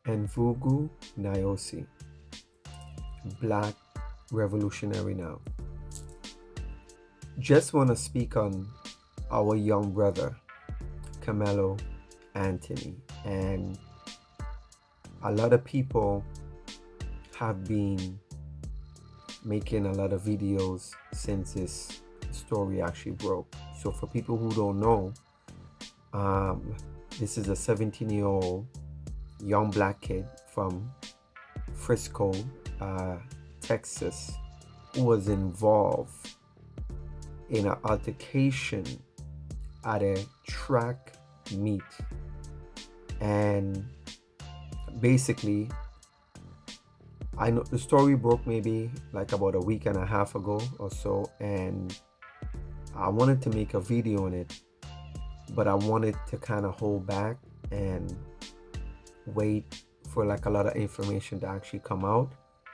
and Vugu Nyosi, Black Revolutionary now. Just want to speak on our young brother, Karmelo Anthony. And a lot of people have been making a lot of videos since this story actually broke. So for people who don't know, this is a 17-year-old young black kid from Frisco, Texas, who was involved in an altercation at a track meet. And basically, I know the story broke maybe like about a week and a half ago or so, and I wanted to make a video on it, but I wanted to kind of hold back and wait for like a lot of information to actually come out,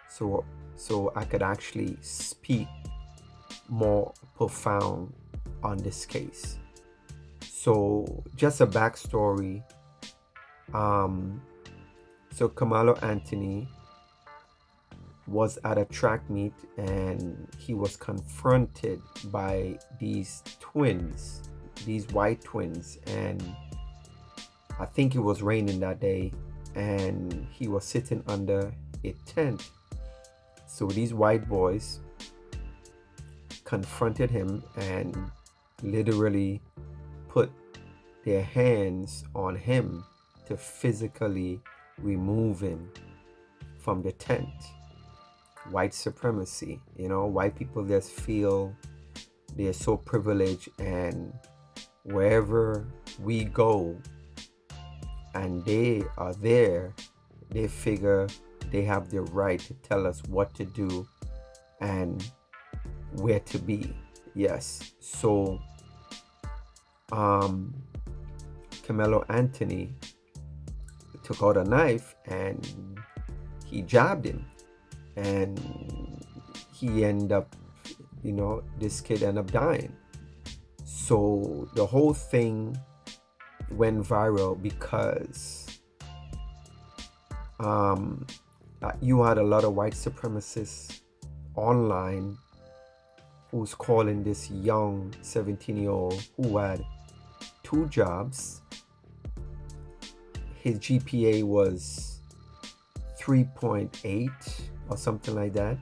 so I could actually speak more profound on this case. So just a backstory. So Karmelo Anthony was at a track meet and he was confronted by these twins, these white twins, and I think it was raining that day and he was sitting under a tent. So these white boys confronted him and literally put their hands on him to physically remove him from the tent. White supremacy, white people just feel they're so privileged, and wherever we go and they are there, they figure they have the right to tell us what to do and where to be. Yes. So Karmelo Anthony took out a knife and he jabbed him, and he ended up, this kid ended up dying. So the whole thing went viral because you had a lot of white supremacists online who's calling this young 17-year-old who had 2 jobs. His GPA was 3.8 or something like that.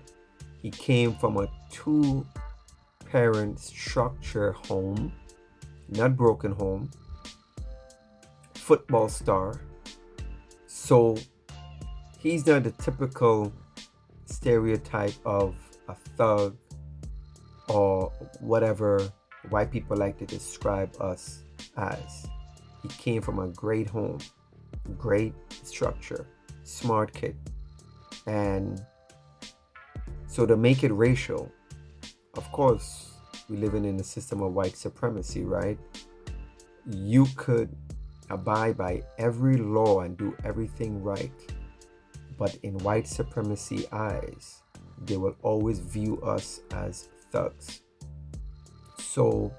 He came from a 2-parent structure home, not broken home, football star. So he's not the typical stereotype of a thug or whatever white people like to describe us as. He came from a great home, great structure, smart kid. And so to make it racial, of course, we're living in a system of white supremacy, right? You could abide by every law and do everything right, but in white supremacy eyes, they will always view us as thugs. So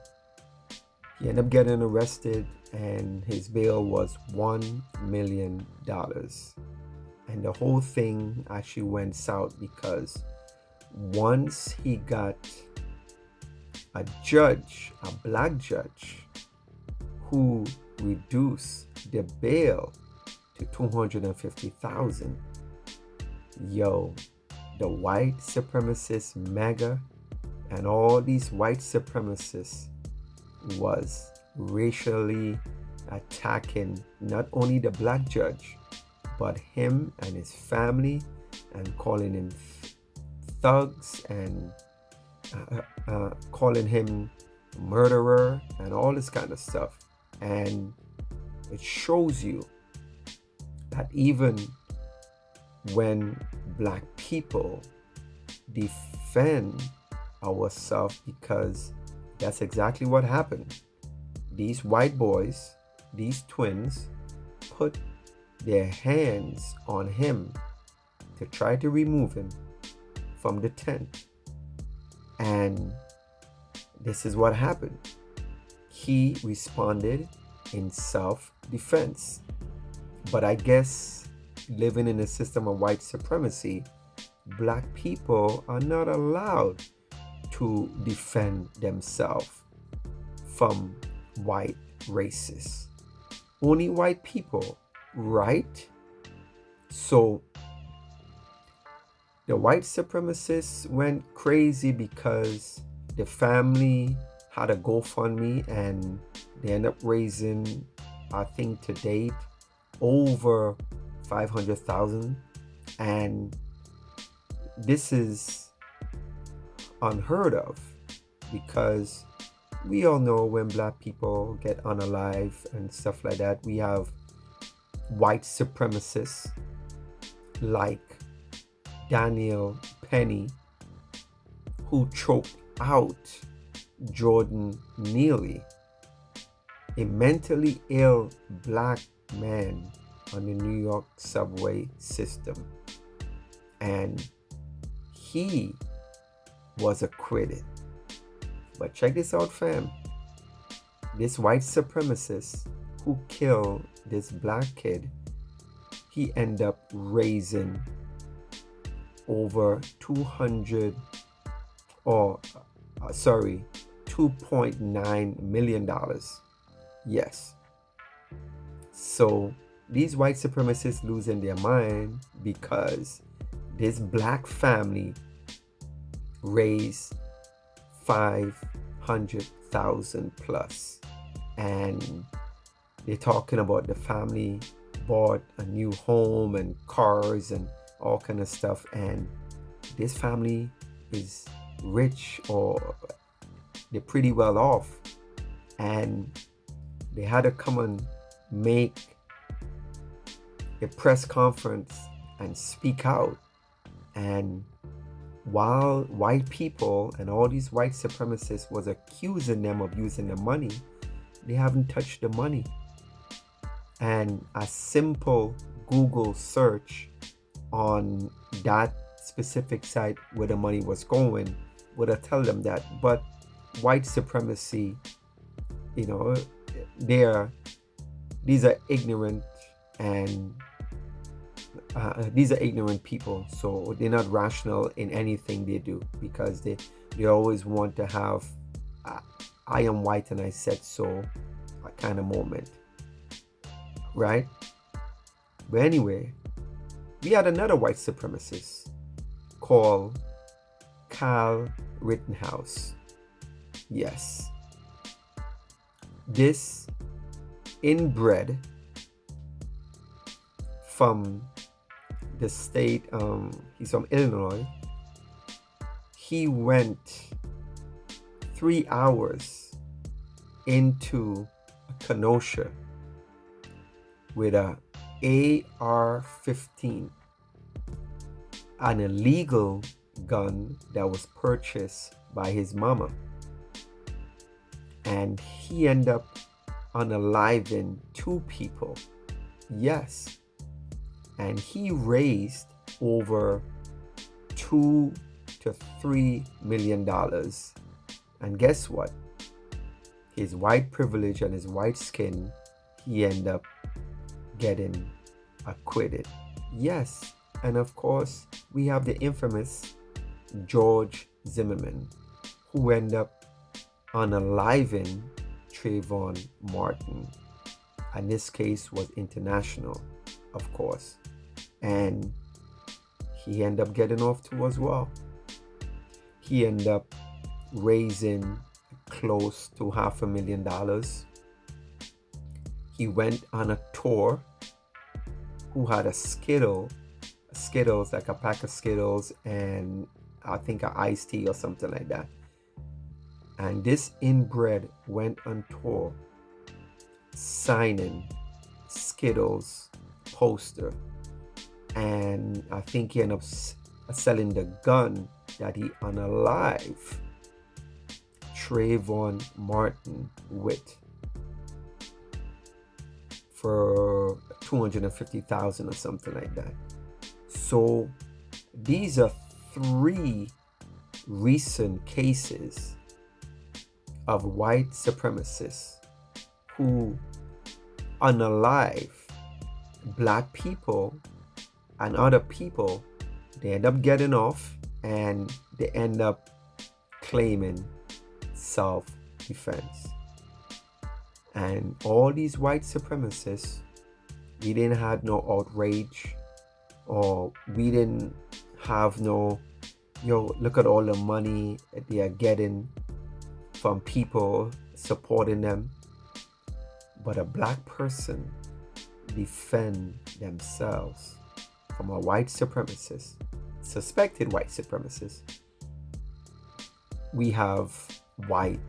he ended up getting arrested and his bail was $1 million. And the whole thing actually went south because once he got a judge, a black judge, who reduced the bail to $250,000, the white supremacist MAGA and all these white supremacists was racially attacking not only the black judge, but him and his family, and calling him thugs and calling him murderer and all this kind of stuff. And it shows you that even when black people defend ourselves, because that's exactly what happened. These white boys, these twins, put their hands on him to try to remove him from the tent. And this is what happened. He responded in self-defense. But I guess living in a system of white supremacy, black people are not allowed to defend themselves from white racists. Only white people, right? So the white supremacists went crazy because the family had a GoFundMe and they ended up raising, I think to date, over 500,000. And this is unheard of because we all know when black people get unalived and stuff like that, we have white supremacists like Daniel Penny, who choked out Jordan Neely, a mentally ill black man on the New York subway system. And he was acquitted. But check this out, fam. This white supremacist who killed this black kid, he ended up raising over $2.9 million. Yes. So these white supremacists losing their mind because this black family raised 500,000 plus, and they're talking about the family bought a new home and cars and all kind of stuff, and this family is rich or they're pretty well off, and they had to come and make a press conference and speak out. And while white people and all these white supremacists was accusing them of using the money, they haven't touched the money. And a simple Google search on that specific site where the money was going would have told them that. But white supremacy, these are ignorant, and these are ignorant people, so they're not rational in anything they do, because they always want to have I am white and I said so kind of moment, right? But anyway, we had another white supremacist called Kyle Rittenhouse. Yes, this inbred from the state, he's from Illinois. He went 3 hours into Kenosha with a AR-15, an illegal gun that was purchased by his mama, and he ended up unaliving 2 people. Yes. And he raised over $2 to $3 million. And guess what? His white privilege and his white skin, he ended up getting acquitted. Yes. And of course, we have the infamous George Zimmerman, who ended up unaliving Trayvon Martin. And this case was international, of course. And he ended up getting off too as well. He ended up raising close to $500,000. He went on a tour, who had a Skittles, like a pack of Skittles, and I think an iced tea or something like that. And this inbred went on tour signing Skittles poster, and I think he ended up selling the gun that he unalived Trayvon Martin with for $250,000 or something like that. So these are 3 recent cases of white supremacists who unalive black people And other people, they end up getting off and they end up claiming self-defense. And all these white supremacists, we didn't have no outrage, or we didn't have no, look at all the money that they are getting from people supporting them. But a black person defend themselves from a white supremacist, suspected white supremacist, we have white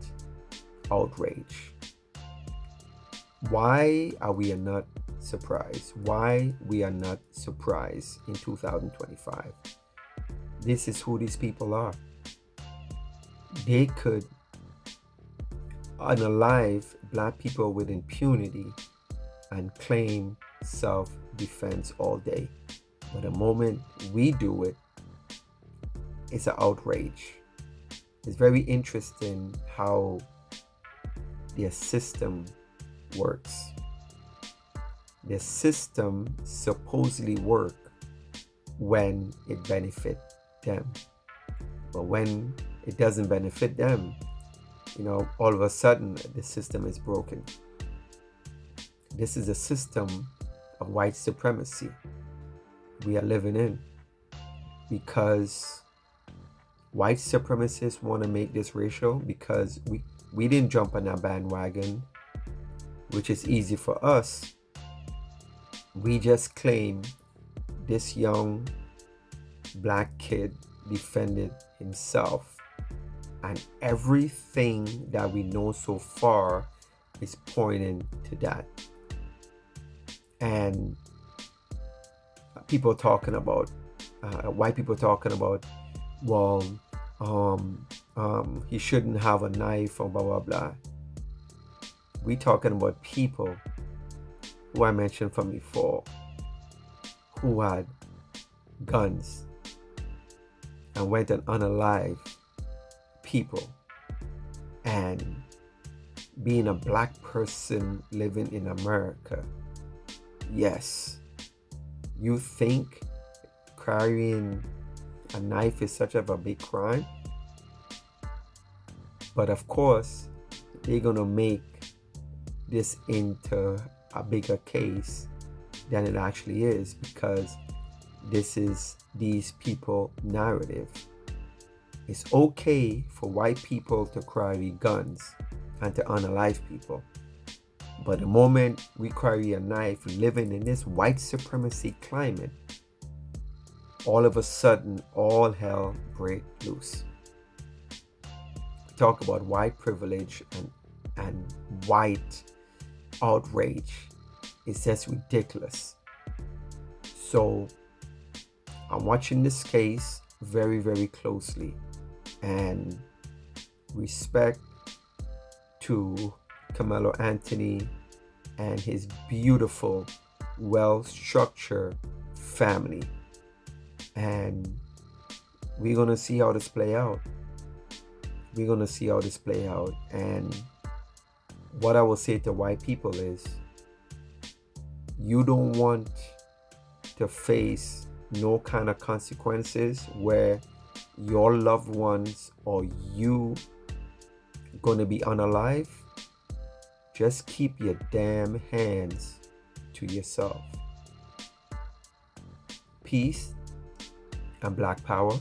outrage. Why are we not surprised? Why we are not surprised in 2025? This is who these people are. They could unalive black people with impunity and claim self-defense all day. But the moment we do it, it's an outrage. It's very interesting how their system works. Their system supposedly work when it benefits them. But when it doesn't benefit them, all of a sudden the system is broken. This is a system of white supremacy we are living in, because white supremacists want to make this racial, because we didn't jump on that bandwagon, which is easy for us. We just claim this young black kid defended himself, and everything that we know so far is pointing to that. And people talking about, white people talking about, well, he shouldn't have a knife or blah, blah, blah. We talking about people who I mentioned from before, who had guns and went and unalived people. And being a black person living in America, yes, you think carrying a knife is such of a big crime? But of course, they're gonna make this into a bigger case than it actually is, because this is these people narrative. It's okay for white people to carry guns and to unalive people, but the moment we carry a knife living in this white supremacy climate, all of a sudden all hell break loose. We talk about white privilege and white outrage. It's just ridiculous. So I'm watching this case very, very closely, and respect to Karmelo Anthony and his beautiful, well-structured family. And we're gonna see how this play out. And what I will say to white people is, you don't want to face no kind of consequences where your loved ones or you gonna be unalive. Just keep your damn hands to yourself. Peace and black power.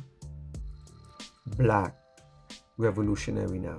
Black revolutionary now.